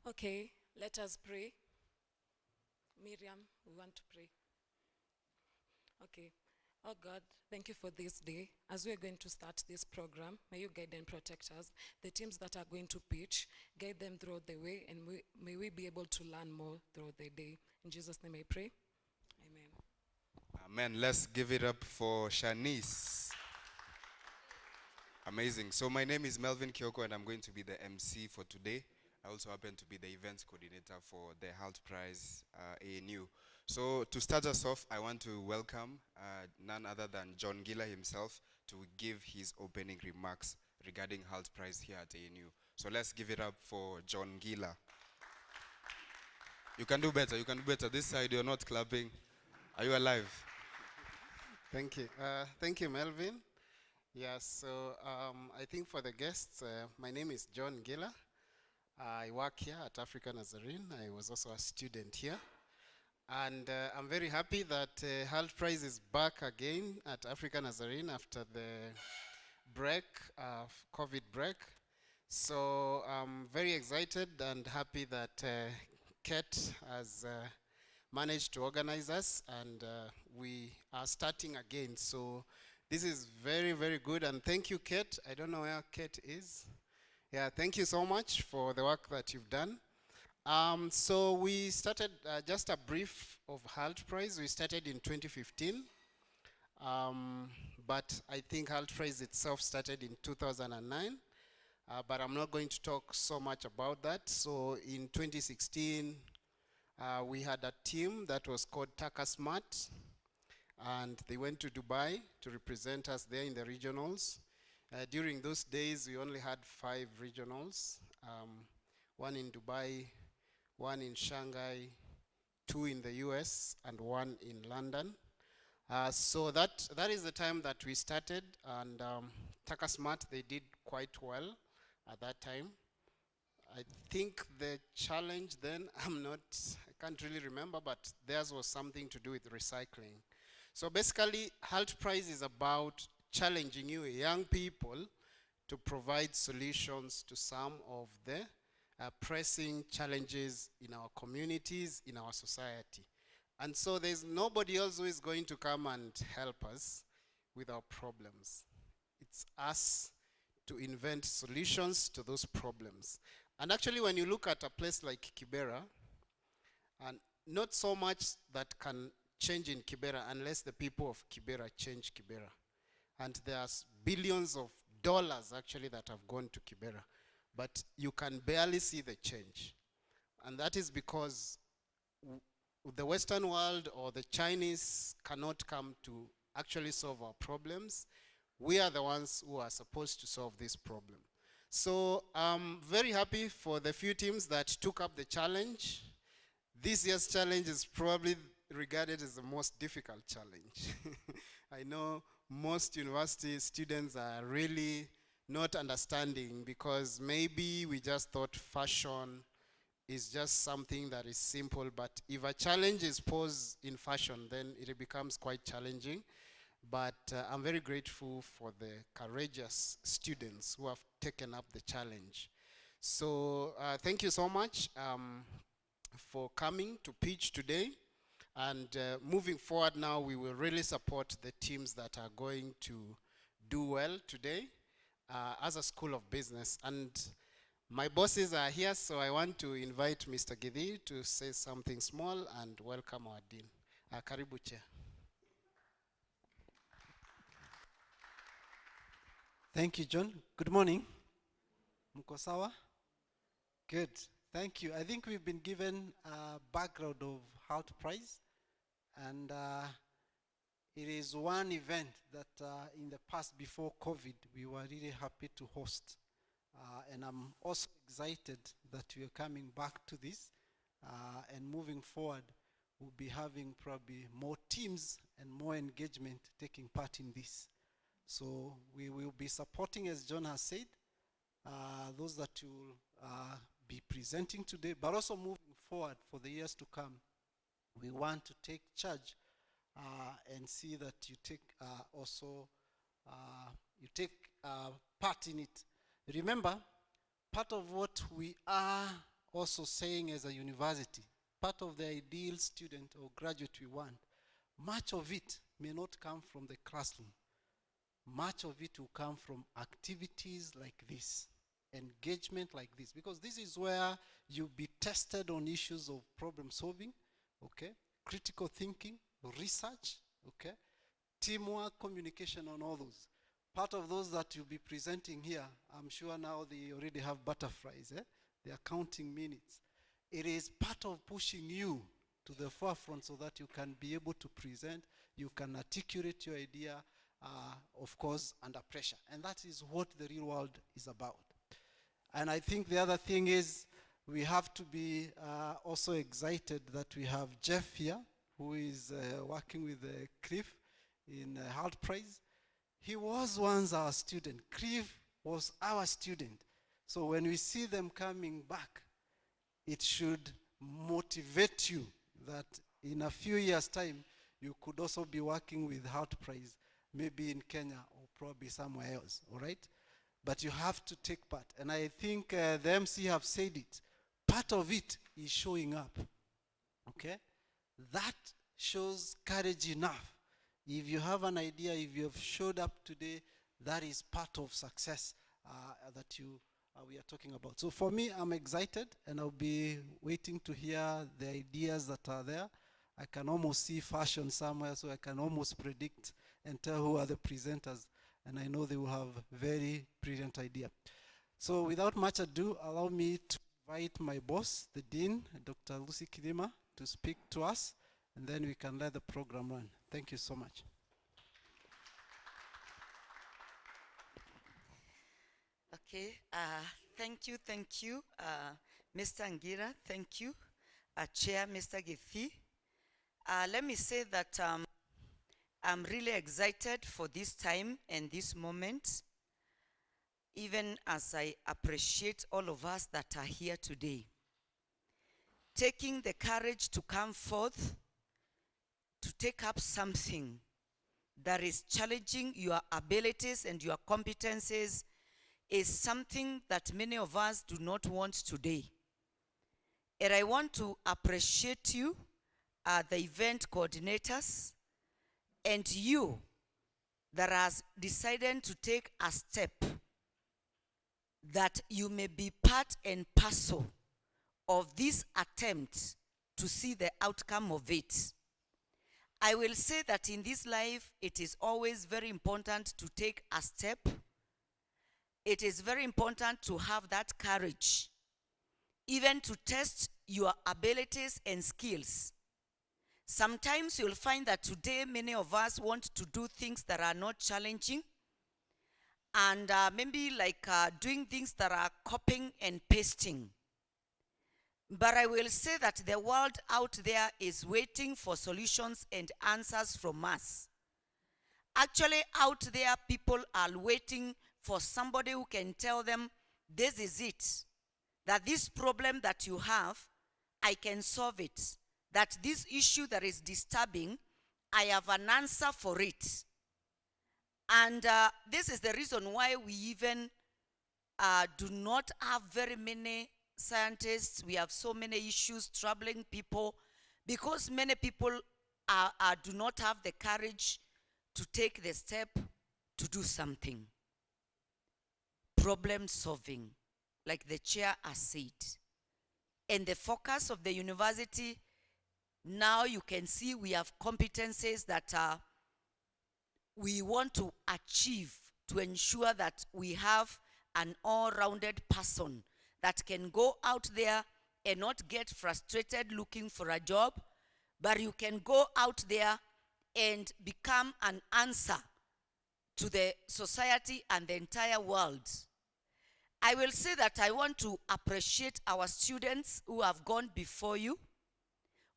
Okay, let us pray. Miriam, we want to pray. Okay. Oh God, thank you for this day. As we're going to start this program, may you guide and protect us. The teams that are going to pitch, guide them throughout the way, and may we be able to learn more throughout the day. In Jesus' name I pray. Amen. Amen. Let's give it up for Shanice. Amazing. So my name is Melvin Kyoko, and I'm going to be the MC for today. I also happen to be the events coordinator for the Hult Prize ANU. So to start us off, I want to welcome none other than John Giller himself to give his opening remarks regarding Hult Prize here at ANU. So let's give it up for John Giller. You can do better, you can do better. This side, you're not clapping. Are you alive? Thank you. Thank you, Melvin. Yes, so I think for the guests, my name is John Giller. I work here at Africa Nazarene. I was also a student here. And I'm very happy that Hult Prize is back again at Africa Nazarene after the break, COVID break. So I'm very excited and happy that Kate has managed to organize us, and we are starting again. So this is very, very good, and thank you, Kate. I don't know where Kate is. Yeah, thank you so much for the work that you've done. So we started, just a brief of Hult Prize. We started in 2015, but I think Hult Prize itself started in 2009. But I'm not going to talk so much about that. So in 2016, we had a team that was called Taka Smart, and they went to Dubai to represent us there in the regionals. During those days, we only had 5 regionals, one in Dubai, one in Shanghai, 2 in the US, and 1 in London. So that is the time that we started, and Taka Smart, they did quite well at that time. I think the challenge then, I can't really remember, but theirs was something to do with recycling. So basically, Hult Prize is about challenging you, young people, to provide solutions to some of the pressing challenges in our communities, in our society. And so there's nobody else who is going to come and help us with our problems. It's us to invent solutions to those problems. And actually, when you look at a place like Kibera, and not so much that can change in Kibera unless the people of Kibera change Kibera. And there's billions of dollars actually that have gone to Kibera, but you can barely see the change. And that is because the Western world or the Chinese cannot come to actually solve our problems. We are the ones who are supposed to solve this problem. So I'm very happy for the few teams that took up the challenge. This year's challenge is probably regarded as the most difficult challenge. I know most university students are really not understanding because maybe we just thought fashion is just something that is simple, but if a challenge is posed in fashion, then it becomes quite challenging. But I'm very grateful for the courageous students who have taken up the challenge. So thank you so much for coming to pitch today. And moving forward now, we will really support the teams that are going to do well today as a school of business. And my bosses are here, so I want to invite Mr. Gidhi to say something small and welcome our dean. Karibu Chair. Thank you, John. Good morning. Mko sawa? Good. Thank you. I think we've been given a background of Hult Prize, and it is one event that in the past, before COVID, we were really happy to host. And I'm also excited that we are coming back to this, and moving forward, we'll be having probably more teams and more engagement taking part in this. So we will be supporting, as John has said, those that will be presenting today, but also moving forward for the years to come. We want to take charge and see that you take part in it. Remember, part of what we are also saying as a university, part of the ideal student or graduate we want, much of it may not come from the classroom. Much of it will come from activities like this, engagement like this, because this is where you'll be tested on issues of problem solving, okay, critical thinking, research, okay, teamwork, communication, on all those. Part of those that you'll be presenting here, I'm sure now they already have butterflies, they are counting minutes. It is part of pushing you to the forefront so that you can be able to present, you can articulate your idea, of course, under pressure. And that is what the real world is about. And I think the other thing is we have to be also excited that we have Jeff here, who is working with Cliff in Hult Prize. He was once our student. Cliff was our student. So when we see them coming back, it should motivate you that in a few years' time, you could also be working with Hult Prize, maybe in Kenya or probably somewhere else, all right? But you have to take part. And I think the MC have said it. Part of it is showing up, okay? That shows courage enough. If you have an idea, if you have showed up today, that is part of success that we are talking about. So for me, I'm excited, and I'll be waiting to hear the ideas that are there. I can almost see fashion somewhere, so I can almost predict and tell who are the presenters, and I know they will have very brilliant idea. So without much ado, allow me to invite my boss, the Dean, Dr. Lucy Kidima, to speak to us, and then we can let the program run. Thank you so much. Okay, thank you, Mr. Ngira, thank you, Chair, Mr. Githi. Let me say that I'm really excited for this time and this moment, even as I appreciate all of us that are here today. Taking the courage to come forth, to take up something that is challenging your abilities and your competencies is something that many of us do not want today. And I want to appreciate you, the event coordinators, and you that has decided to take a step that you may be part and parcel of this attempt to see the outcome of it. I will say that in this life, it is always very important to take a step. It is very important to have that courage, even to test your abilities and skills. Sometimes you'll find that today many of us want to do things that are not challenging, and maybe like doing things that are copying and pasting. But I will say that the world out there is waiting for solutions and answers from us. Actually, out there, people are waiting for somebody who can tell them, this is it. That this problem that you have, I can solve it. That this issue that is disturbing, I have an answer for it. And this is the reason why we even do not have very many scientists. We have so many issues troubling people because many people do not have the courage to take the step to do something. Problem solving, like the chair has said. And the focus of the university, now you can see we have competencies that we want to achieve to ensure that we have an all-rounded person that can go out there and not get frustrated looking for a job, but you can go out there and become an answer to the society and the entire world. I will say that I want to appreciate our students who have gone before you,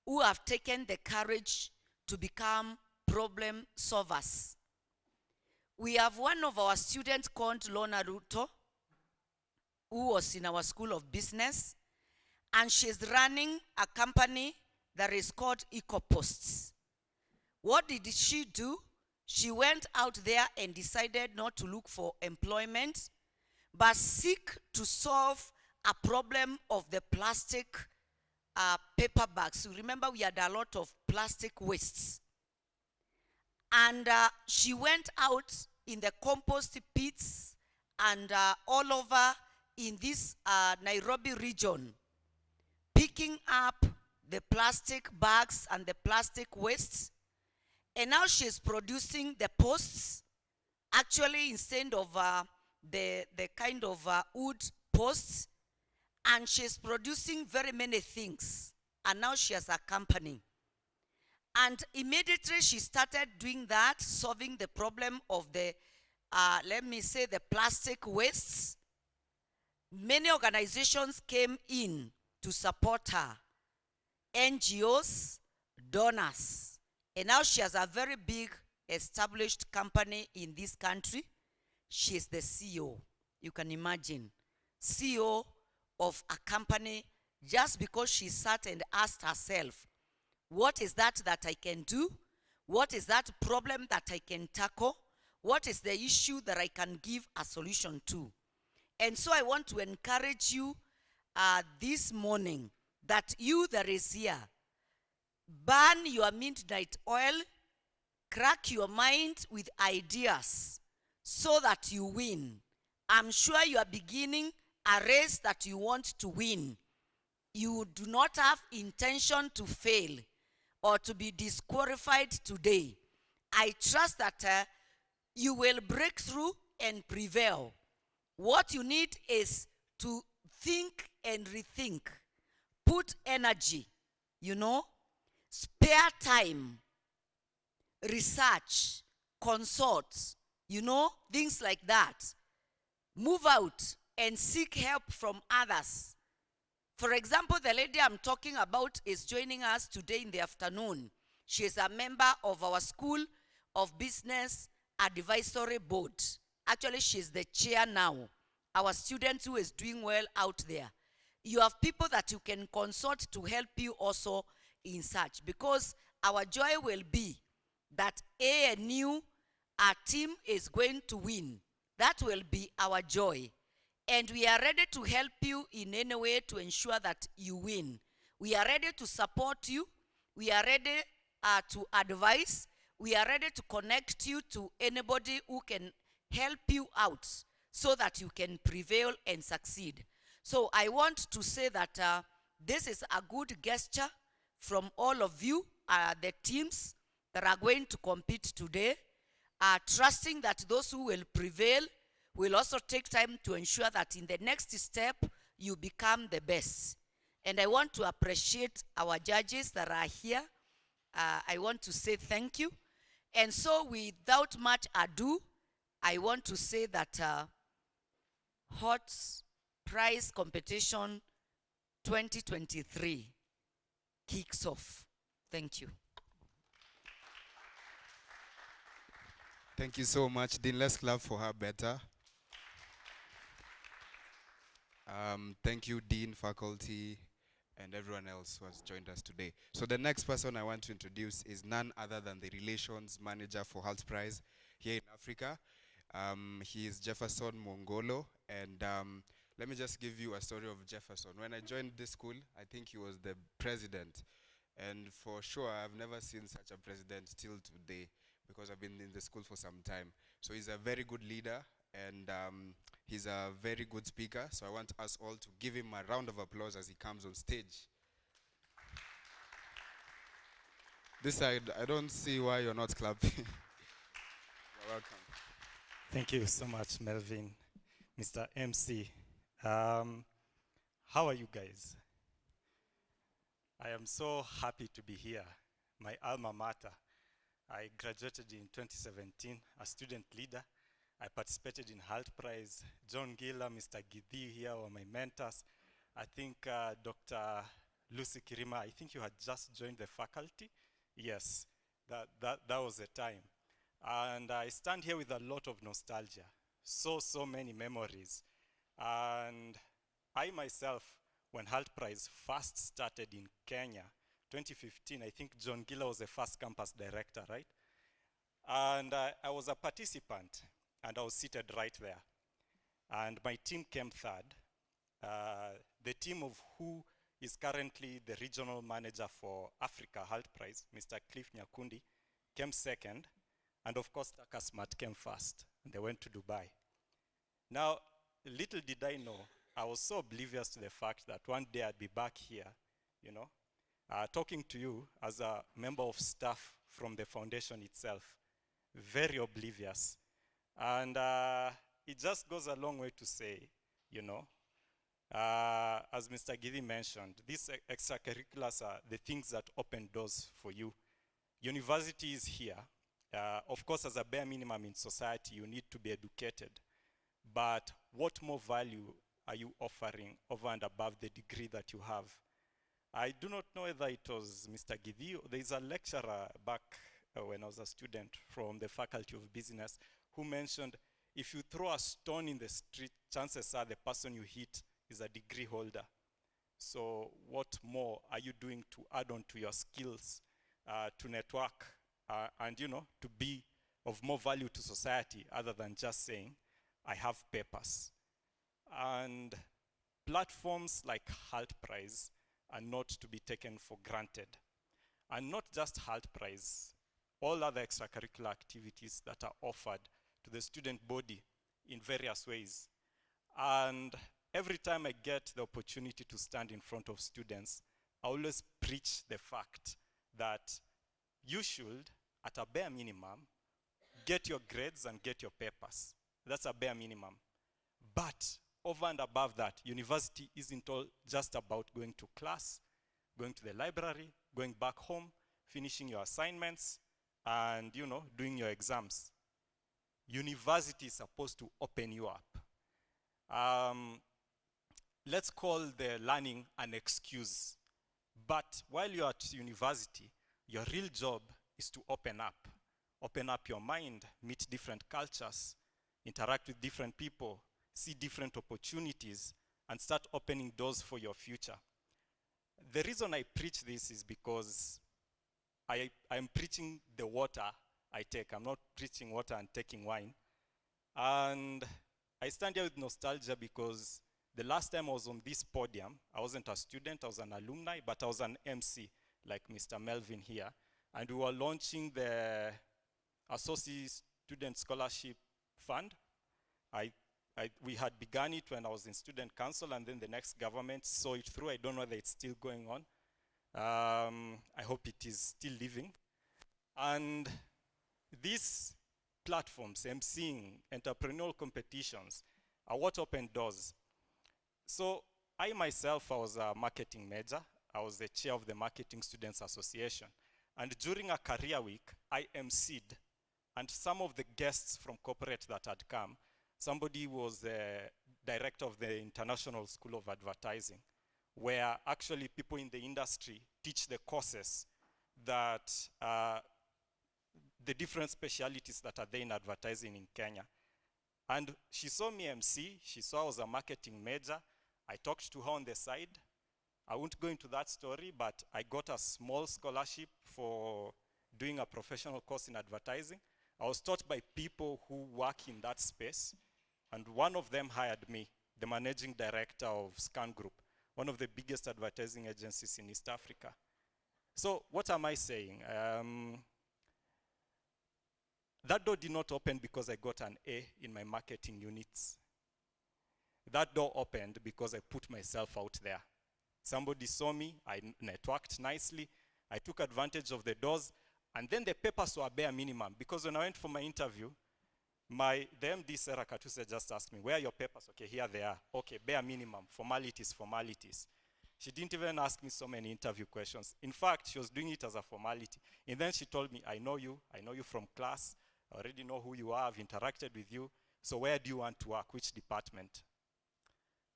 who have taken the courage to become problem solvers. We have one of our students called Lona Ruto, who was in our School of Business, and she's running a company that is called EcoPosts. What did she do? She went out there and decided not to look for employment, but seek to solve a problem of the plastic paper bags. So remember, we had a lot of plastic wastes. And she went out in the compost pits and all over in this Nairobi region, picking up the plastic bags and the plastic wastes. And now she's producing the posts, actually instead of the kind of wood posts. And she's producing very many things. And now she has a company. And immediately she started doing that, solving the problem of the, let me say, the plastic wastes. Many organizations came in to support her. NGOs, donors. And now she has a very big established company in this country. She is the CEO. You can imagine. CEO of a company, just because she sat and asked herself, what is that I can do? What is that problem that I can tackle? What is the issue that I can give a solution to? And so I want to encourage you this morning that you that is here, burn your midnight oil, crack your mind with ideas so that you win. I'm sure you are beginning a race that you want to win. You do not have intention to fail or to be disqualified today. I trust that you will break through and prevail. What you need is to think and rethink. Put energy, spare time, research, consult, things like that. Move out and seek help from others. For example, the lady I'm talking about is joining us today in the afternoon. She is a member of our School of Business Advisory Board. Actually, she's the chair now. Our student who is doing well out there. You have people that you can consult to help you also in such. Because our joy will be that ANU, our team is going to win. That will be our joy. And we are ready to help you in any way to ensure that you win. We are ready to support you. We are ready to advise. We are ready to connect you to anybody who can help you out so that you can prevail and succeed. So I want to say that this is a good gesture from all of you, the teams that are going to compete today, trusting that those who will prevail will also take time to ensure that in the next step, you become the best. And I want to appreciate our judges that are here. I want to say thank you. And so without much ado, I want to say that Hult Prize Competition 2023 kicks off. Thank you. Thank you so much, Dean. Let's clap for her better. Thank you, Dean, faculty, and everyone else who has joined us today. So the next person I want to introduce is none other than the Relations Manager for Hult Prize here in Africa. He is Jefferson Mongolo, and let me just give you a story of Jefferson. When I joined this school, I think he was the president, and for sure, I've never seen such a president till today, because I've been in the school for some time. So he's a very good leader, and he's a very good speaker. So I want us all to give him a round of applause as he comes on stage. This side, I don't see why you're not clapping. You're welcome. Thank you so much, Melvin, Mr. MC. How are you guys? I am so happy to be here, my alma mater. I graduated in 2017, a student leader. I participated in Hult Prize. John Gila, Mr. Gidhi here were my mentors. I think Dr. Lucy Kirima, I think you had just joined the faculty. Yes, that was the time. And I stand here with a lot of nostalgia. So many memories. And I myself, when Hult Prize first started in Kenya, 2015, I think John Gila was the first campus director, right? And I was a participant, and I was seated right there. And my team came third. the team of who is currently the regional manager for Africa Hult Prize, Mr. Cliff Nyakundi, came second. And of course, Taka Smart came first. And they went to Dubai. Now, little did I know, I was so oblivious to the fact that one day I'd be back here, you know, talking to you as a member of staff from the foundation itself. Very oblivious. And it just goes a long way to say, you know, as Mr. Gidi mentioned, these extracurriculars are the things that open doors for you. University is here. Of course, as a bare minimum in society, you need to be educated. But what more value are you offering over and above the degree that you have? I do not know whether it was Mr. Gidi. There's a lecturer back when I was a student from the Faculty of Business who mentioned, if you throw a stone in the street, chances are the person you hit is a degree holder. So what more are you doing to add on to your skills, to network, and you know, to be of more value to society other than just saying, I have papers. And platforms like Hult Prize are not to be taken for granted. And not just Hult Prize, all other extracurricular activities that are offered to the student body in various ways. And every time I get the opportunity to stand in front of students, I always preach the fact that you should, at a bare minimum, get your grades and get your papers. That's a bare minimum. But over and above that, university isn't all just about going to class, going to the library, going back home, finishing your assignments, and you know, doing your exams. University is supposed to open you up. Let's call the learning an excuse. But while you're at university, your real job is to open up your mind, meet different cultures, interact with different people, see different opportunities, and start opening doors for your future. The reason I preach this is because I'm preaching the water I take. I'm not preaching water and taking wine. And I stand here with nostalgia because the last time I was on this podium, I wasn't a student, I was an alumni, but I was an MC, like Mr. Melvin here. And we were launching the Associate Student Scholarship Fund. We had begun it when I was in student council, and then the next government saw it through. I don't know whether it's still going on. I hope it is still living. And these platforms, emceeing, entrepreneurial competitions, are what open doors. So I myself, I was a marketing major. I was the chair of the Marketing Students Association. And during a career week, I emceed. And some of the guests from corporate that had come, somebody was the director of the International School of Advertising, where actually people in the industry teach the courses that the different specialities that are there in advertising in Kenya. And she saw me MC, she saw I was a marketing major. I talked to her on the side. I won't go into that story, but I got a small scholarship for doing a professional course in advertising. I was taught by people who work in that space, and one of them hired me, the managing director of Scan Group, one of the biggest advertising agencies in East Africa. So what am I saying? That door did not open because I got an A in my marketing units. That door opened because I put myself out there. Somebody saw me, I networked nicely, I took advantage of the doors, and then the papers were bare minimum, because when I went for my interview, the MD, Sarah Katuse, just asked me, where are your papers? Okay, here they are. Okay, bare minimum, formalities, formalities. She didn't even ask me so many interview questions. In fact, she was doing it as a formality. And then she told me, I know you from class, I already know who you are, I've interacted with you, so where do you want to work, which department?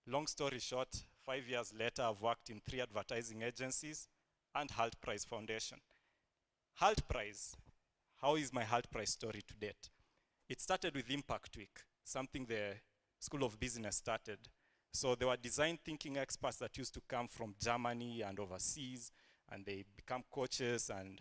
Long story short, 5 years later, I've worked in 3 advertising agencies and Hult Prize Foundation. Hult Prize, how is my Hult Prize story to date? It started with Impact Week, something the School of Business started. So there were design thinking experts that used to come from Germany and overseas, and they become coaches, and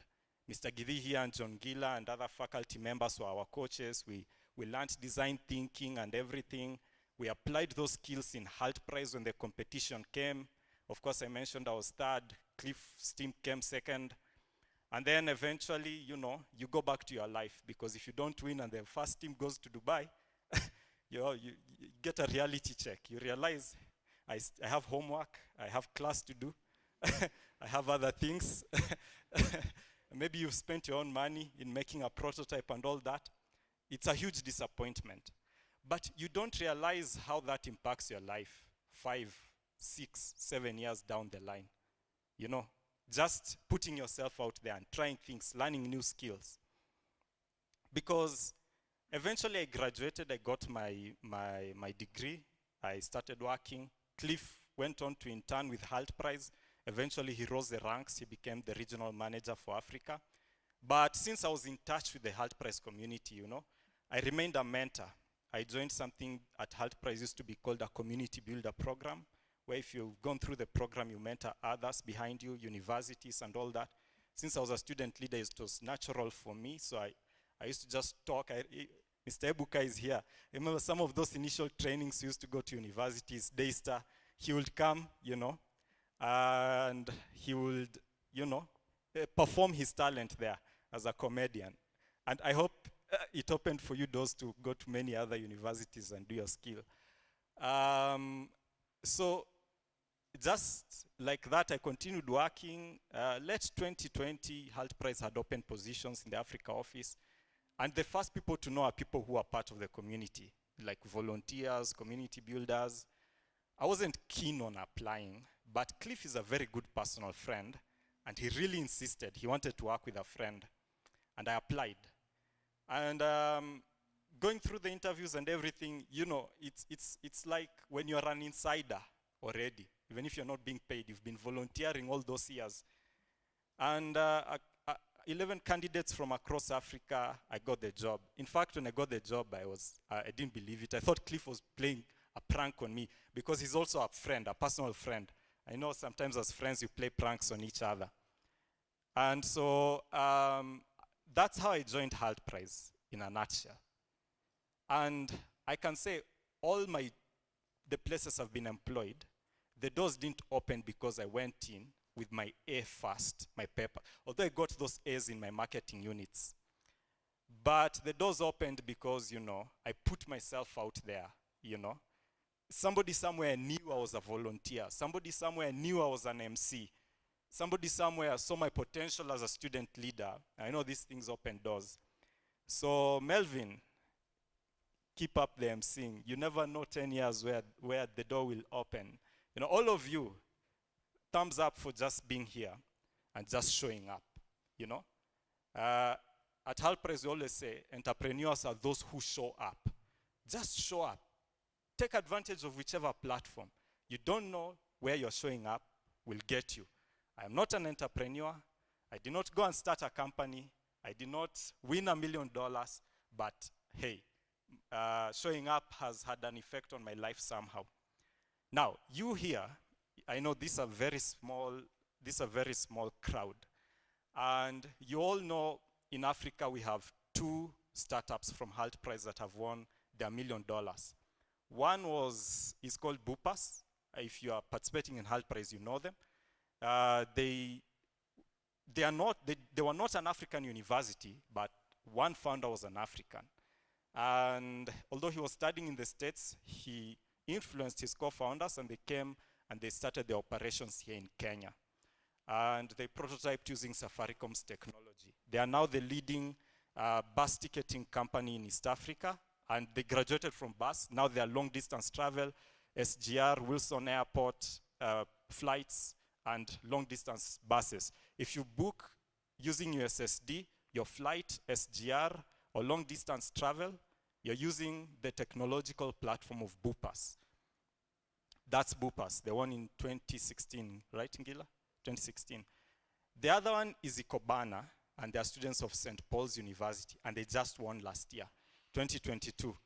Mr. Gidi here and John Gila and other faculty members were our coaches. We learned design thinking and everything. We applied those skills in Hult Prize when the competition came. Of course, I mentioned I was third. Cliff's team came second. And then eventually, you know, you go back to your life, because if you don't win and the first team goes to Dubai, you get a reality check. You realize I have homework, I have class to do, I have other things. Maybe you've spent your own money in making a prototype and all that. It's a huge disappointment. But you don't realize how that impacts your life 5, 6, 7 years down the line. You know, just putting yourself out there and trying things, learning new skills. Because eventually I graduated, I got my degree, I started working. Cliff went on to intern with Hult Prize. Eventually he rose the ranks, he became the regional manager for Africa. But since I was in touch with the Hult Prize community, you know, I remained a mentor. I joined something at Hult Prize used to be called a community builder program, where if you've gone through the program, you mentor others behind you, universities and all that. Since I was a student leader, it was natural for me, so I used to just talk. Mr. Ebuka is here. I remember some of those initial trainings we used to go to universities, Daystar. He would come, you know, and he would, you know, perform his talent there as a comedian. And I hope it opened for you doors to go to many other universities and do your skill. So just like that, I continued working. Late 2020, Hult Prize had open positions in the Africa office. And the first people to know are people who are part of the community, like volunteers, community builders. I wasn't keen on applying, but Cliff is a very good personal friend, and he really insisted. He wanted to work with a friend, and I applied. And going through the interviews and everything, you know, it's like when you're an insider already. Even if you're not being paid, you've been volunteering all those years. And 11 candidates from across Africa, I got the job. In fact, when I got the job, I didn't believe it. I thought Cliff was playing a prank on me, because he's also a friend, a personal friend. I know sometimes as friends, you play pranks on each other. And so that's how I joined Hult Prize in a nutshell. And I can say the places I've been employed, the doors didn't open because I went in with my A first, my paper. Although I got those A's in my marketing units. But the doors opened because, you know, I put myself out there, you know. Somebody somewhere knew I was a volunteer. Somebody somewhere knew I was an MC. Somebody somewhere saw my potential as a student leader. I know these things open doors. So Melvin, keep up the emceeing. You never know 10 years where the door will open. You know, all of you, thumbs up for just being here and just showing up, you know. At Hult Prize, we always say, entrepreneurs are those who show up. Just show up. Take advantage of whichever platform. You don't know where you're showing up will get you. I am not an entrepreneur. I did not go and start a company. I did not win $1 million, but hey, showing up has had an effect on my life somehow. Now, you here, I know this is a very small crowd. And you all know in Africa we have 2 startups from Hult Prize that have won their $1 million. One is called Bupas. If you are participating in Hult Prize, you know them. They were not an African university, but one founder was an African. And although he was studying in the States, he influenced his co-founders, and they came and they started their operations here in Kenya. And they prototyped using Safaricom's technology. They are now the leading bus ticketing company in East Africa, and they graduated from bus. Now they are long distance travel, SGR, Wilson Airport, flights, and long distance buses. If you book using USSD, your flight, SGR, or long distance travel, you're using the technological platform of Bupas. That's Bupas, the one in 2016, right, Ngila? 2016. The other one is Ikobana, and they are students of St. Paul's University, and they just won last year, 2022.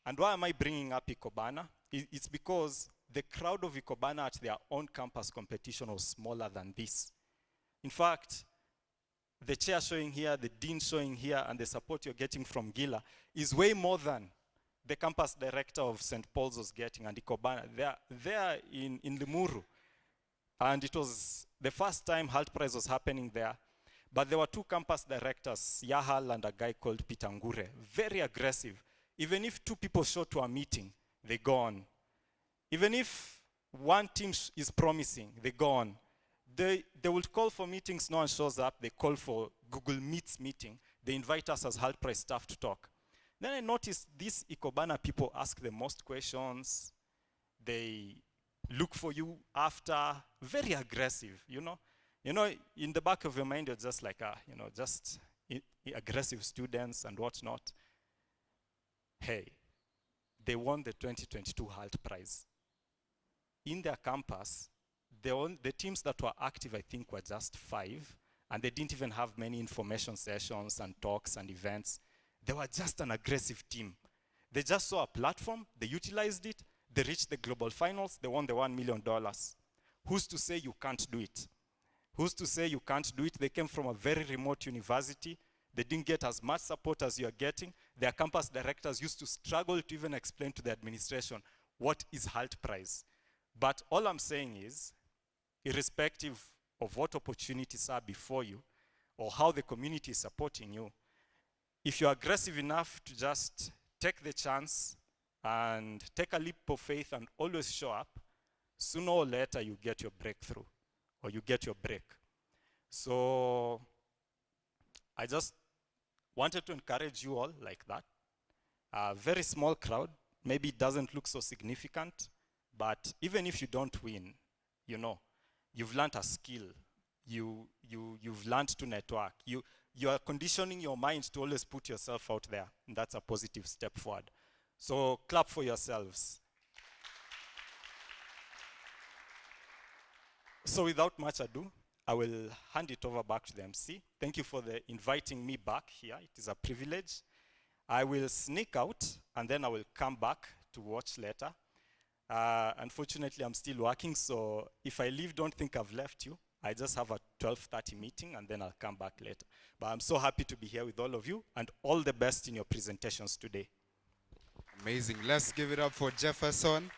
And why am I bringing up Ikobana? It's because the crowd of Ikobana at their own campus competition was smaller than this. In fact, the chair showing here, the dean showing here, and the support you're getting from Gila is way more than the campus director of St. Paul's was getting, and Ikobana, they're in Limuru. And it was the first time Hult Prize was happening there. But there were two campus directors, Yahal and a guy called Peter Ngure, very aggressive. Even if two people show to a meeting, they go on. Even if one team is promising, they go on. They would call for meetings, no one shows up. They call for Google Meets meeting. They invite us as Hult Prize staff to talk. Then I noticed these Ikobana people ask the most questions. They look for you after, very aggressive, you know. You know, in the back of your mind, you're just like, just aggressive students and whatnot. Hey, they won the 2022 Hult Prize. In their campus, the teams that were active, I think, were just 5, and they didn't even have many information sessions and talks and events. They were just an aggressive team. They just saw a platform, they utilized it, they reached the global finals, they won the $1 million. Who's to say you can't do it? Who's to say you can't do it? They came from a very remote university. They didn't get as much support as you're getting. Their campus directors used to struggle to even explain to the administration what is Hult Prize. But all I'm saying is, irrespective of what opportunities are before you or how the community is supporting you, if you're aggressive enough to just take the chance and take a leap of faith and always show up, sooner or later you get your breakthrough or you get your break. So I just wanted to encourage you all like that. A very small crowd, maybe it doesn't look so significant, but even if you don't win, you know, you've learned a skill. You've learned to network. You are conditioning your mind to always put yourself out there, and that's a positive step forward. So clap for yourselves. So without much ado, I will hand it over back to the MC. Thank you for inviting me back here. It is a privilege. I will sneak out, and then I will come back to watch later. Unfortunately, I'm still working, so if I leave, don't think I've left you. I just have a 12:30 meeting, and then I'll come back later. But I'm so happy to be here with all of you, and all the best in your presentations today. Amazing. Let's give it up for Jefferson.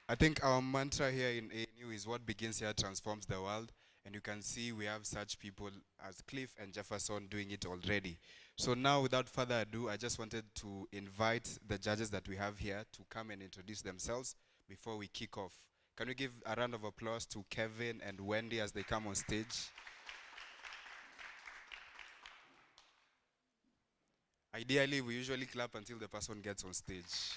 I think our mantra here in ANU is what begins here transforms the world. And you can see we have such people as Cliff and Jefferson doing it already. So now, without further ado, I just wanted to invite the judges that we have here to come and introduce themselves before we kick off. Can we give a round of applause to Kevin and Wendy as they come on stage? Ideally, we usually clap until the person gets on stage.